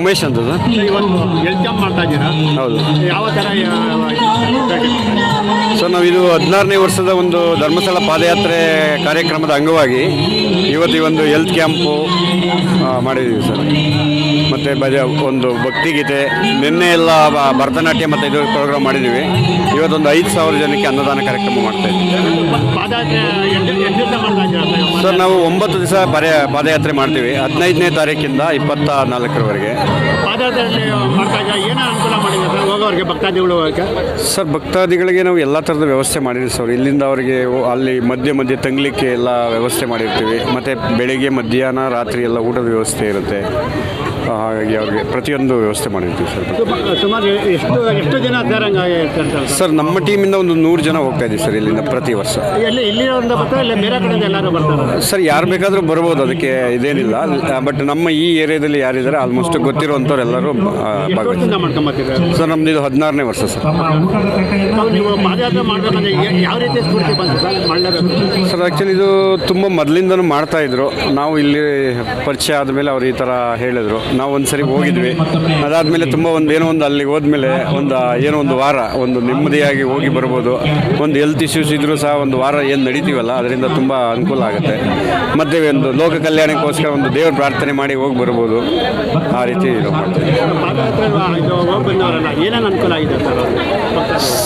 ಉಮೇಶ್ ಅಂತ ಸರ್. ಇವತ್ತು health camp ಮಾಡ್ತಾ ಇದ್ದೀರಾ? ಹೌದು ಯಾವ ಥರ ಸರ್, ನಾವಿದು 16ನೇ ವರ್ಷದ ಒಂದು ಧರ್ಮಸ್ಥಳ ಪಾದಯಾತ್ರೆ ಕಾರ್ಯಕ್ರಮದ ಅಂಗವಾಗಿ ಇವತ್ತು ಈ ಒಂದು ಹೆಲ್ತ್ ಕ್ಯಾಂಪು ಮಾಡಿದ್ದೀವಿ ಸರ್. ಮತ್ತು ಒಂದು ಭಕ್ತಿಗೀತೆ, ನಿನ್ನೆ ಎಲ್ಲ ಭರತನಾಟ್ಯ ಮತ್ತು ಇದು ಪ್ರೋಗ್ರಾಮ್ ಮಾಡಿದ್ದೀವಿ. ಇವತ್ತೊಂದು 5,000 ಜನಕ್ಕೆ ಅನ್ನದಾನ ಕಾರ್ಯಕ್ರಮ ಮಾಡ್ತಾಯಿದ್ದೀವಿ ಪಾದಯಾತ್ರೆ ಎಷ್ಟು ದಿವಸ ಮಾಡ್ತಾ ಇದ್ದೀರಾ ಸರ್. ನಾವು 9 ದಿವಸ ಪಾದಯಾತ್ರೆ ಮಾಡ್ತೀವಿ, 15ನೇ ತಾರೀಕಿಂದ 24ರವರೆಗೆ. ಪಾದಯಾತ್ರೆ ಮಾಡ್ತಾ ಇದ್ದೀರಾ, ಏನೋ ಅನುಕೂಲ ಮಾಡಿದೆ ಸರ್ ಹೋಗೋರಿಗೆ ಭಕ್ತಾದಿಗಳು ಹೋಗೋಕ್ಕೆ? ಸರ್, ಭಕ್ತಾದಿಗಳಿಗೆ ನಾವು ಎಲ್ಲ ಥರದ ವ್ಯವಸ್ಥೆ ಮಾಡಿದ್ದೀವಿ ಸರ್. ಇಲ್ಲಿಂದ ಅವರಿಗೆ ಅಲ್ಲಿ ಮಧ್ಯೆ ತಂಗಲಿಕ್ಕೆ ಎಲ್ಲ ವ್ಯವಸ್ಥೆ ಮಾಡಿರ್ತೀವಿ. ಮತ್ತು ಬೆಳಿಗ್ಗೆ ಮಧ್ಯಾಹ್ನ ರಾತ್ರಿ ಎಲ್ಲ ಊಟದ ವ್ಯವಸ್ಥೆ ಇರುತ್ತೆ. ಹಾಗಾಗಿ ಅವ್ರಿಗೆ ಪ್ರತಿಯೊಂದು ವ್ಯವಸ್ಥೆ ಮಾಡಿರ್ತೀವಿ ಸರ್. ಸುಮಾರು ಎಷ್ಟು ಜನ ಇರ್ತಾರೆ ಸರ್? ನಮ್ಮ ಟೀಮಿಂದ ಒಂದು 100 ಜನ ಹೋಗ್ತಾ ಇದ್ದೀವಿ ಸರ್ ಇಲ್ಲಿಂದ ಪ್ರತಿ ವರ್ಷ. ಇಲ್ಲಿಂದ ಬರ್ತಾರೆ, ಇಲ್ಲ ಬೇರೆ ಕಡೆಯಿಂದ ಎಲ್ಲರೂ ಬರ್ತಾರೆ ಸರ್? ಯಾರು ಬೇಕಾದರೂ ಬರ್ಬೋದು, ಅದಕ್ಕೆ ಇದೇನಿಲ್ಲ. ಬಟ್ ನಮ್ಮ ಈ ಏರಿಯಾದಲ್ಲಿ ಯಾರಿದ್ದಾರೆ ಆಲ್ಮೋಸ್ಟ್ ಗೊತ್ತಿರುವಂಥವ್ರು ಎಲ್ಲರೂ ಮಾಡ್ಕೊಂಬರ್ತೀವಿ ಸರ್. ನಮ್ದು ಇದು 16ನೇ ವರ್ಷ ಸರ್. ನೀವು ಪಾದಯಾತ್ರೆ ಮಾಡಬೇಕಂದ್ರೆ ಯಾವ ರೀತಿ ಸ್ಫೂರ್ತಿ ಬಂತು ಸರ್ ಮಾಡಲೇಬೇಕು? ಸರ್, ಆ್ಯಕ್ಚುಲಿ ಇದು ತುಂಬ ಮೊದಲಿಂದನೂ ಮಾಡ್ತಾಯಿದ್ರು. ನಾವು ಇಲ್ಲಿ ಪರಿಚಯ ಆದಮೇಲೆ ಅವ್ರು ಈ ಥರ ಹೇಳಿದ್ರು. ನಾವು ಒಂದು ಸರಿ ಹೋಗಿದ್ವಿ. ಅದಾದಮೇಲೆ ತುಂಬ ಏನೋ ಒಂದು ಅಲ್ಲಿಗೆ ಹೋದ್ಮೇಲೆ ಒಂದು ವಾರ ಒಂದು ನೆಮ್ಮದಿಯಾಗಿ ಹೋಗಿ ಬರ್ಬೋದು. ಒಂದು ಹೆಲ್ತ್ ಇಶ್ಯೂಸ್ ಇದ್ದರೂ ಸಹ ಒಂದು ವಾರ ಏನು ನಡೀತೀವಲ್ಲ ಅದರಿಂದ ತುಂಬ ಅನುಕೂಲ ಆಗುತ್ತೆ. ಮತ್ತು ಒಂದು ಲೋಕ ಕಲ್ಯಾಣಕ್ಕೋಸ್ಕರ ಒಂದು ದೇವ್ರ ಪ್ರಾರ್ಥನೆ ಮಾಡಿ ಹೋಗಿ ಬರ್ಬೋದು. ಆ ರೀತಿ ಮಾಡ್ತೀವಿ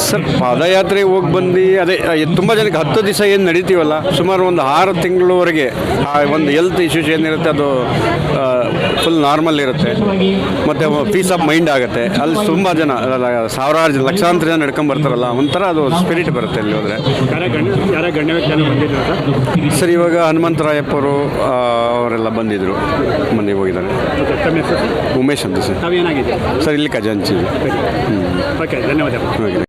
ಸರ್. ಪಾದಯಾತ್ರೆ ಹೋಗಿ ಬಂದು ಅದೇ ತುಂಬ ಜನಕ್ಕೆ 10 ದಿವಸ ಏನು ನಡೀತೀವಲ್ಲ, ಸುಮಾರು ಒಂದು 6 ತಿಂಗಳವರೆಗೆ ಒಂದು ಹೆಲ್ತ್ ಇಶ್ಯೂಸ್ ಏನಿರುತ್ತೆ ಅದು ಫುಲ್ ನಾರ್ಮಲ್ ಇರುತ್ತೆ. ಮತ್ತು ಪೀಸ್ ಆಫ್ ಮೈಂಡ್ ಆಗುತ್ತೆ. ಅಲ್ಲಿ ತುಂಬ ಜನ ಸಾವಿರಾರು ಜನ, ಲಕ್ಷಾಂತರ ಜನ ನಡ್ಕೊಂಡು ಬರ್ತಾರಲ್ಲ, ಒಂಥರ ಅದು ಸ್ಪಿರಿಟ್ ಬರುತ್ತೆ ಅಲ್ಲಿ ಹೋದರೆ ಸರ್. ಇವಾಗ ಹನುಮಂತರಾಯಪ್ಪವರು ಅವರೆಲ್ಲ ಬಂದಿದ್ದರು, ಮೊನ್ನೆ ಹೋಗಿದ್ದಾರೆ. ಉಮೇಶ್ ಅಂತ ಸರ್. ಏನಾಗಿದೆ ಸರ್? ಇಲ್ಲಿ ಖಜಾಂಚಿ. ಓಕೆ, ಧನ್ಯವಾದ.